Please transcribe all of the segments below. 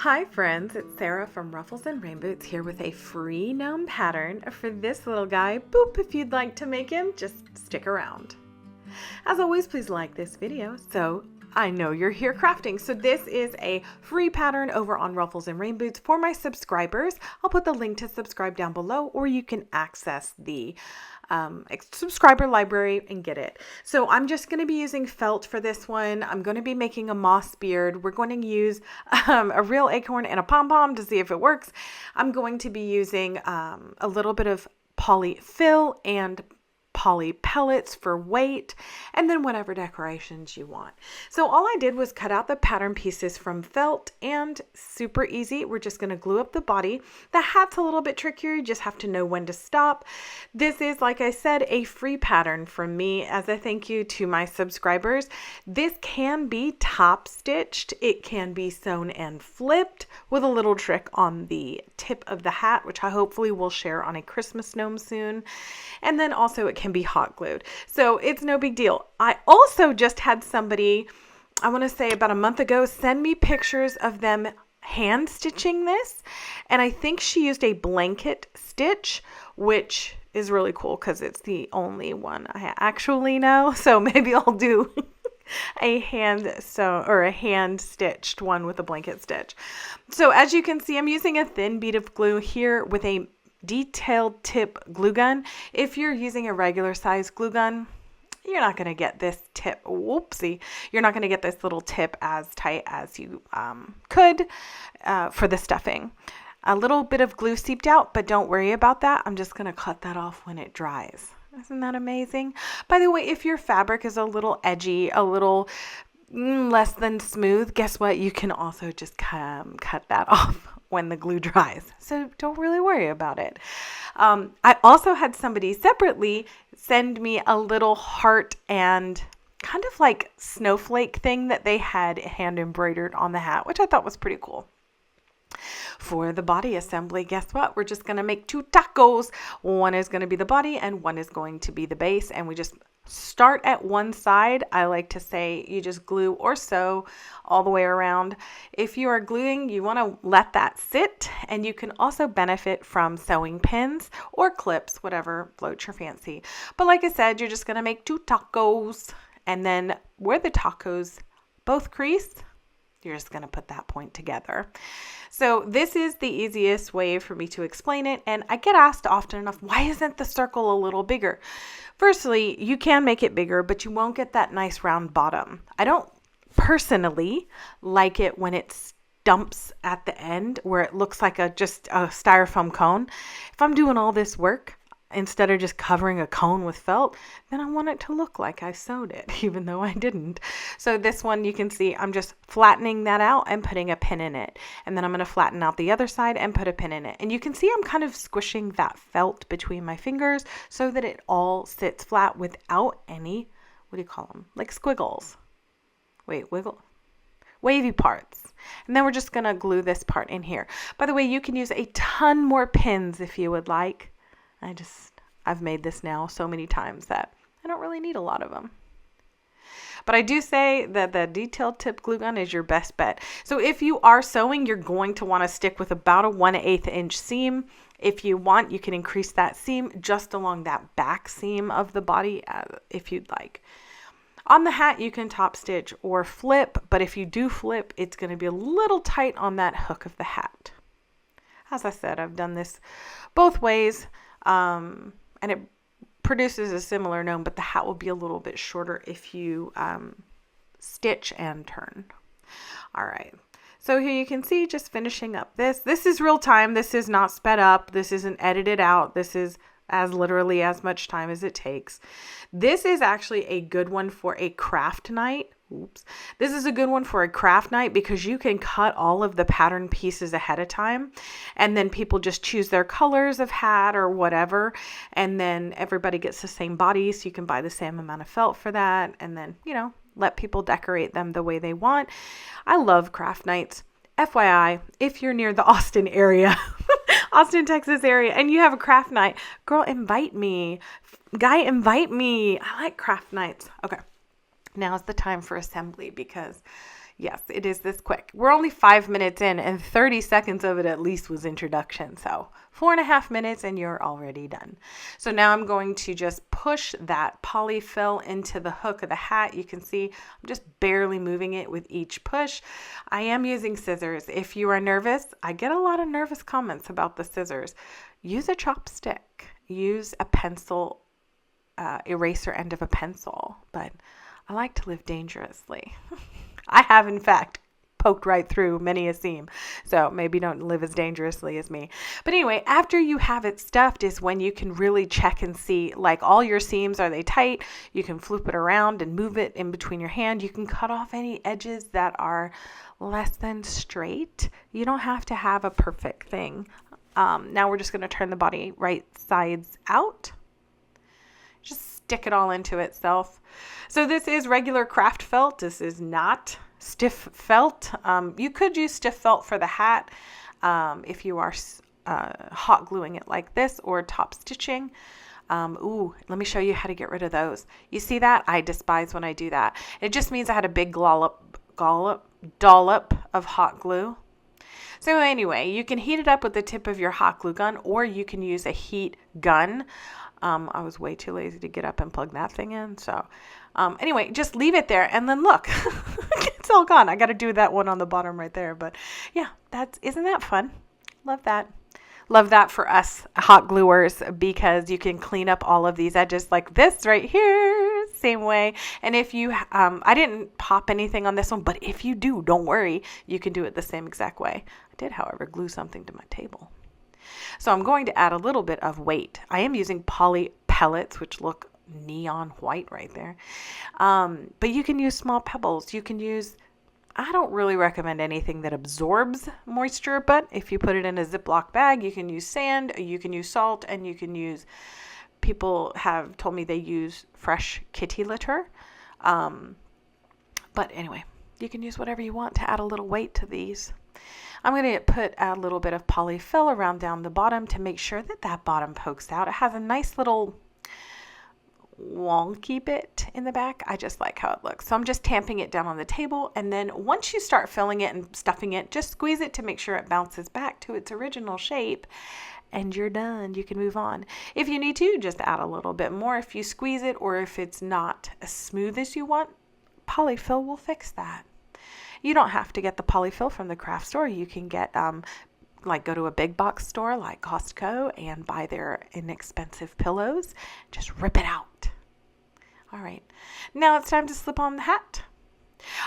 Hi friends, it's Sarah from Ruffles and Rainboots here with a free gnome pattern for this little guy. Boop, if you'd like to make him, just stick around. As always, please like this video so I know you're here crafting. So this is a free pattern over on Ruffles and Rainboots for my subscribers. I'll put the link to subscribe down below, or you can access the subscriber library and get it. So I'm just going to be using felt for this one. I'm going to be making a moss beard. We're going to use a real acorn and a pom-pom to see if it works. I'm going to be using a little bit of polyfill and poly pellets for weight, and then whatever decorations you want. So all I did was cut out the pattern pieces from felt, and super easy. We're just going to glue up the body. The hat's a little bit trickier. You just have to know when to stop. This is, like I said, a free pattern from me as a thank you to my subscribers. This can be top stitched. It can be sewn and flipped with a little trick on the tip of the hat, which I hopefully will share on a Christmas gnome soon. And then also it can be hot glued. So it's no big deal. I also just had somebody, I want to say about a month ago, send me pictures of them hand stitching this. And I think she used a blanket stitch, which is really cool because it's the only one I actually know. So maybe I'll do a hand stitched one with a blanket stitch. So as you can see, I'm using a thin bead of glue here with a detailed tip glue gun. If you're using a regular size glue gun, you're not going to get this tip. Whoopsie. You're not going to get this little tip as tight as you could for the stuffing. A little bit of glue seeped out, but don't worry about that. I'm just going to cut that off when it dries. Isn't that amazing? By the way, if your fabric is a little edgy, a little less than smooth, guess what? You can also just cut that off when the glue dries. So don't really worry about it. I also had somebody separately send me a little heart and kind of like snowflake thing that they had hand embroidered on the hat, which I thought was pretty cool. For the body assembly, guess what? We're just going to make two tacos. One is going to be the body and one is going to be the base. And we just start at one side. I like to say you just glue or sew all the way around. If you are gluing, you want to let that sit, and you can also benefit from sewing pins or clips, whatever floats your fancy. But like I said, you're just going to make two tacos, and then where the tacos both crease, you're just going to put that point together. So this is the easiest way for me to explain it. And I get asked often enough, why isn't the circle a little bigger? Firstly, you can make it bigger, but you won't get that nice round bottom. I don't personally like it when it stumps at the end where it looks like just a styrofoam cone. If I'm doing all this work, instead of just covering a cone with felt, then I want it to look like I sewed it, even though I didn't. So this one, you can see I'm just flattening that out and putting a pin in it. And then I'm going to flatten out the other side and put a pin in it. And you can see I'm kind of squishing that felt between my fingers so that it all sits flat without any, what do you call them? Like squiggles. Wavy parts. And then we're just going to glue this part in here. By the way, you can use a ton more pins if you would like. I've made this now so many times that I don't really need a lot of them. But I do say that the detailed tip glue gun is your best bet. So if you are sewing, you're going to want to stick with about a 1/8 inch seam. If you want, you can increase that seam just along that back seam of the body if you'd like. On the hat, you can top stitch or flip, but if you do flip, it's going to be a little tight on that hook of the hat. As I said, I've done this both ways. And it produces a similar gnome, but the hat will be a little bit shorter if you stitch and turn. All right. So here you can see just finishing up this. This is real time. This is not sped up. This isn't edited out. This is as literally as much time as it takes. This is actually a good one for a craft night. Oops. This is a good one for a craft night because you can cut all of the pattern pieces ahead of time, and then people just choose their colors of hat or whatever, and then everybody gets the same body, so you can buy the same amount of felt for that, and then, let people decorate them the way they want. I love craft nights. FYI, if you're near the Austin area, Austin, Texas area, and you have a craft night, girl, invite me. Guy, invite me. I like craft nights. Okay. Now is the time for assembly because Yes, it is this quick. We're only 5 minutes in, and 30 seconds of it at least was introduction. So 4.5 minutes and you're already done. So now I'm going to just push that polyfill into the hook of the hat. You can see I'm just barely moving it with each push. I am using scissors. If you are nervous, I get a lot of nervous comments about the scissors. Use a chopstick. Use a pencil, eraser end of a pencil. But I like to live dangerously. I have, in fact, poked right through many a seam. So maybe don't live as dangerously as me. But anyway, after you have it stuffed is when you can really check and see, like, all your seams, are they tight? You can flip it around and move it in between your hand. You can cut off any edges that are less than straight. You don't have to have a perfect thing. Now we're just going to turn the body right sides out. Just stick it all into itself. So this is regular craft felt. This is not stiff felt. You could use stiff felt for the hat if you are hot gluing it like this, or top stitching. Ooh, let me show you how to get rid of those. You see that? I despise when I do that. It just means I had a big dollop of hot glue. So anyway, you can heat it up with the tip of your hot glue gun, or you can use a heat gun. I was way too lazy to get up and plug that thing in. So anyway, just leave it there, and then look, it's all gone. I got to do that one on the bottom right there. But yeah, isn't that fun? Love that. Love that for us hot gluers, because you can clean up all of these edges like this right here, same way. And if you, I didn't pop anything on this one, but if you do, don't worry, you can do it the same exact way. I did, however, glue something to my table. So I'm going to add a little bit of weight. I am using poly pellets, which look neon white right there. But you can use small pebbles. You can use, I don't really recommend anything that absorbs moisture, but if you put it in a Ziploc bag, you can use sand, you can use salt, and you can use, people have told me they use fresh kitty litter. But anyway, you can use whatever you want to add a little weight to these. I'm going to put a little bit of polyfill around down the bottom to make sure that that bottom pokes out. It has a nice little wonky bit in the back. I just like how it looks. So I'm just tamping it down on the table, and then once you start filling it and stuffing it, just squeeze it to make sure it bounces back to its original shape, and you're done. You can move on. If you need to, just add a little bit more if you squeeze it, or if it's not as smooth as you want, polyfill will fix that. You don't have to get the polyfill from the craft store. You can get like go to a big box store like Costco and buy their inexpensive pillows. Just rip it out. All right, now it's time to slip on the hat.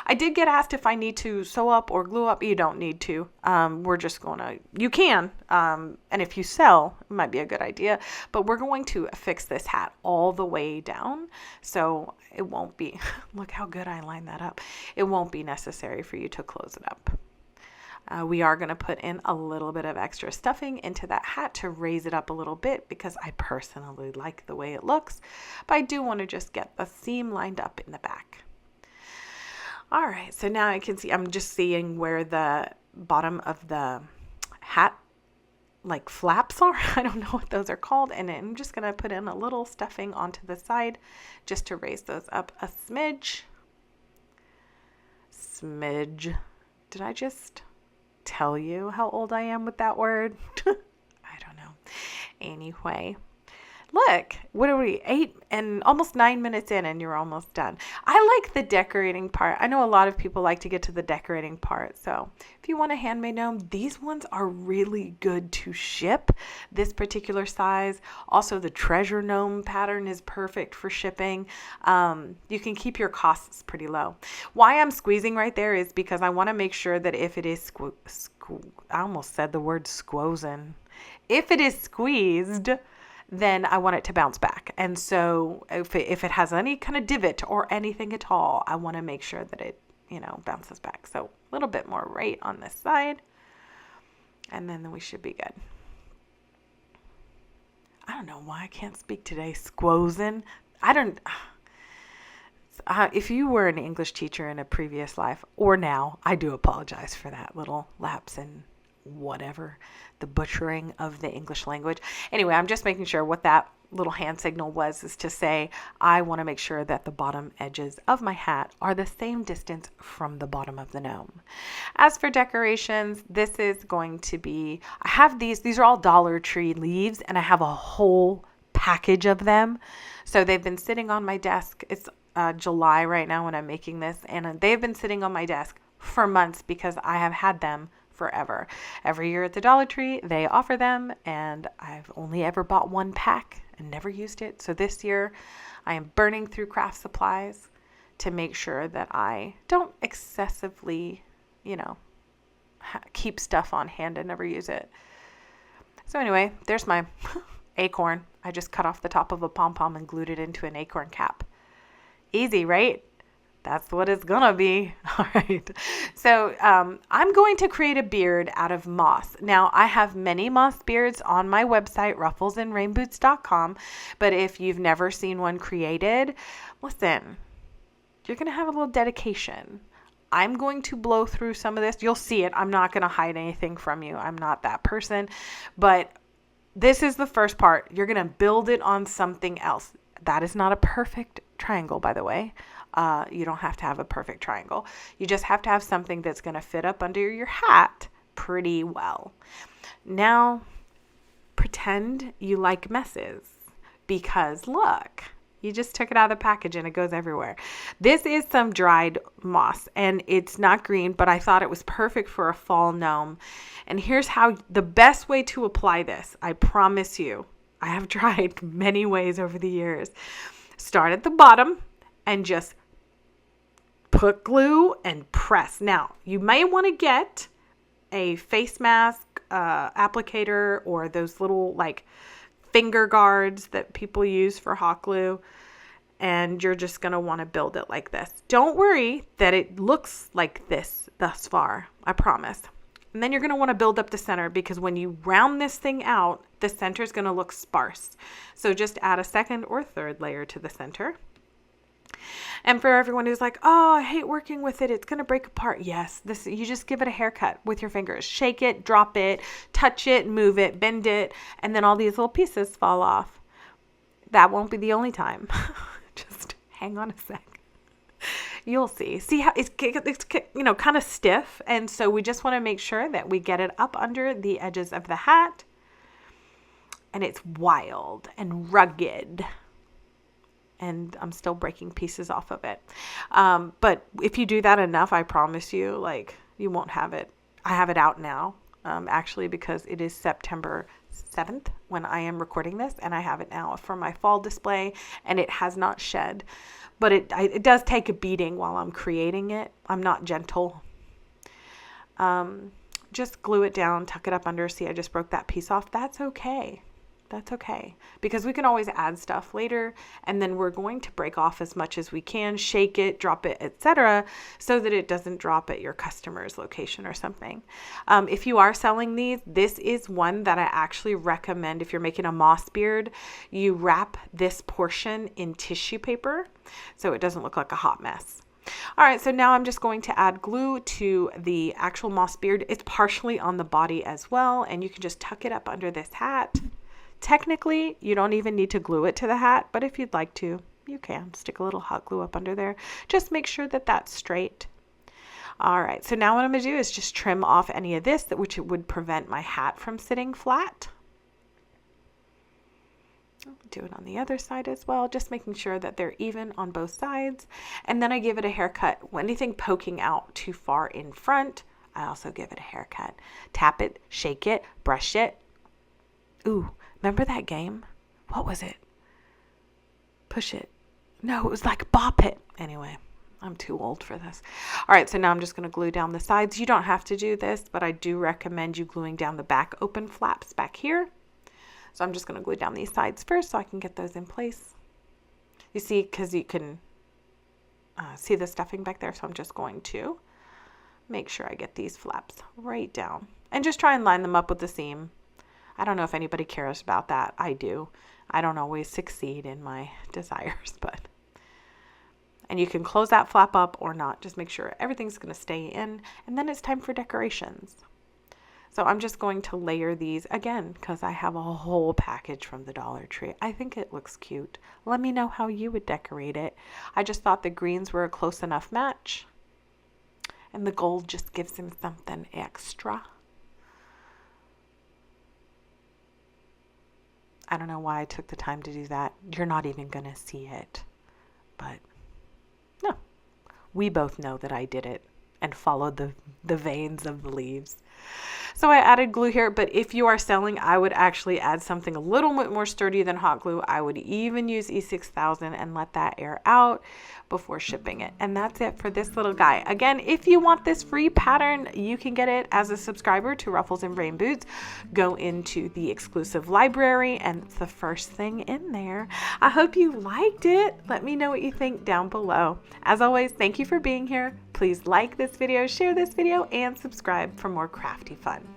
I did get asked if I need to sew up or glue up. You don't need to. We're just going to, you can. And if you sell, it might be a good idea. But we're going to fix this hat all the way down. So it won't be, look how good I lined that up. It won't be necessary for you to close it up. We are going to put in a little bit of extra stuffing into that hat to raise it up a little bit, because I personally like the way it looks. But I do want to just get the seam lined up in the back. All right, so now I can see, I'm just seeing where the bottom of the hat like flaps are. I don't know what those are called. And I'm just going to put in a little stuffing onto the side just to raise those up a smidge. Smidge. Did I just tell you how old I am with that word? I don't know. Anyway. Look, what are we, 8 and almost 9 minutes in, and you're almost done. I like the decorating part. I know a lot of people like to get to the decorating part. So if you want a handmade gnome, these ones are really good to ship. This particular size. Also, the treasure gnome pattern is perfect for shipping. You can keep your costs pretty low. Why I'm squeezing right there is because I want to make sure that if it is I almost said the word squozen. If it is squeezed, then I want it to bounce back. And so if it has any kind of divot or anything at all, I want to make sure that it, bounces back. So a little bit more right on this side, and then we should be good. I don't know why I can't speak today. Squozen. If you were an English teacher in a previous life or now, I do apologize for that little lapse in whatever, the butchering of the English language. Anyway, I'm just making sure what that little hand signal is to say, I want to make sure that the bottom edges of my hat are the same distance from the bottom of the gnome. As for decorations, this is going to be, I have these are all Dollar Tree leaves, and I have a whole package of them. So they've been sitting on my desk. It's July right now when I'm making this, and they've been sitting on my desk for months because I have had them forever. Every year at the Dollar Tree, they offer them, and I've only ever bought one pack and never used it. So this year, I am burning through craft supplies to make sure that I don't excessively, keep stuff on hand and never use it. So anyway, there's my acorn. I just cut off the top of a pom-pom and glued it into an acorn cap. Easy, right? That's what it's gonna be. All right. So I'm going to create a beard out of moss. Now, I have many moss beards on my website, rufflesandrainboots.com. But if you've never seen one created, listen, you're going to have a little dedication. I'm going to blow through some of this. You'll see it. I'm not going to hide anything from you. I'm not that person. But this is the first part. You're going to build it on something else. That is not a perfect triangle, by the way. You don't have to have a perfect triangle. You just have to have something that's going to fit up under your hat pretty well. Now, pretend you like messes, because look, you just took it out of the package and it goes everywhere. This is some dried moss, and it's not green, but I thought it was perfect for a fall gnome. And here's how the best way to apply this. I promise you, I have tried many ways over the years. Start at the bottom and just put glue and press. Now, you may want to get a face mask applicator, or those little finger guards that people use for hot glue, and you're just going to want to build it like this. Don't worry that it looks like this thus far, I promise. And then you're going to want to build up the center, because when you round this thing out, the center is going to look sparse. So just add a second or third layer to the center. And for everyone who's like, oh, I hate working with it, it's going to break apart. Yes, you just give it a haircut with your fingers. Shake it, drop it, touch it, move it, bend it, and then all these little pieces fall off. That won't be the only time. Just hang on a sec. You'll see. See how it's kind of stiff, and so we just want to make sure that we get it up under the edges of the hat, and it's wild and rugged. And I'm still breaking pieces off of it. But if you do that enough, I promise you, you won't have it. I have it out now, actually, because it is September 7th when I am recording this, and I have it now for my fall display, and it has not shed. But it does take a beating while I'm creating it. I'm not gentle. Just glue it down, tuck it up under. See, I just broke that piece off. That's okay. That's okay, because we can always add stuff later, and then we're going to break off as much as we can, shake it, drop it, etc., so that it doesn't drop at your customer's location or something. If you are selling these, this is one that I actually recommend. If you're making a moss beard, you wrap this portion in tissue paper so it doesn't look like a hot mess. All right, so now I'm just going to add glue to the actual moss beard. It's partially on the body as well, and you can just tuck it up under this hat. Technically, you don't even need to glue it to the hat, but if you'd like to, you can stick a little hot glue up under there. Just make sure that that's straight. All right, so now what I'm going to do is just trim off any of this, which would prevent my hat from sitting flat. I'll do it on the other side as well, just making sure that they're even on both sides. And then I give it a haircut. Anything poking out too far in front, I also give it a haircut. Tap it, shake it, brush it. Ooh. Remember that game? What was it? Push it. No, it was like bop it. Anyway, I'm too old for this. All right, so now I'm just going to glue down the sides. You don't have to do this, but I do recommend you gluing down the back open flaps back here. So I'm just going to glue down these sides first so I can get those in place. You see, because you can see the stuffing back there, so I'm just going to make sure I get these flaps right down. And just try and line them up with the seam. I don't know if anybody cares about that. I do. I don't always succeed in my desires, and you can close that flap up or not. Just make sure everything's going to stay in, and then it's time for decorations. So I'm just going to layer these again because I have a whole package from the Dollar Tree. I think it looks cute. Let me know how you would decorate it. I just thought the greens were a close enough match. And the gold just gives him something extra. I don't know why I took the time to do that. You're not even going to see it. But no, we both know that I did it and followed the veins of the leaves. So I added glue here, but if you are selling, I would actually add something a little bit more sturdy than hot glue. I would even use E6000 and let that air out before shipping it. And that's it for this little guy. Again, if you want this free pattern, you can get it as a subscriber to Ruffles and Rain Boots. Go into the exclusive library and it's the first thing in there. I hope you liked it. Let me know what you think down below. As always, thank you for being here. Please like this video, share this video, and subscribe for more crafty fun.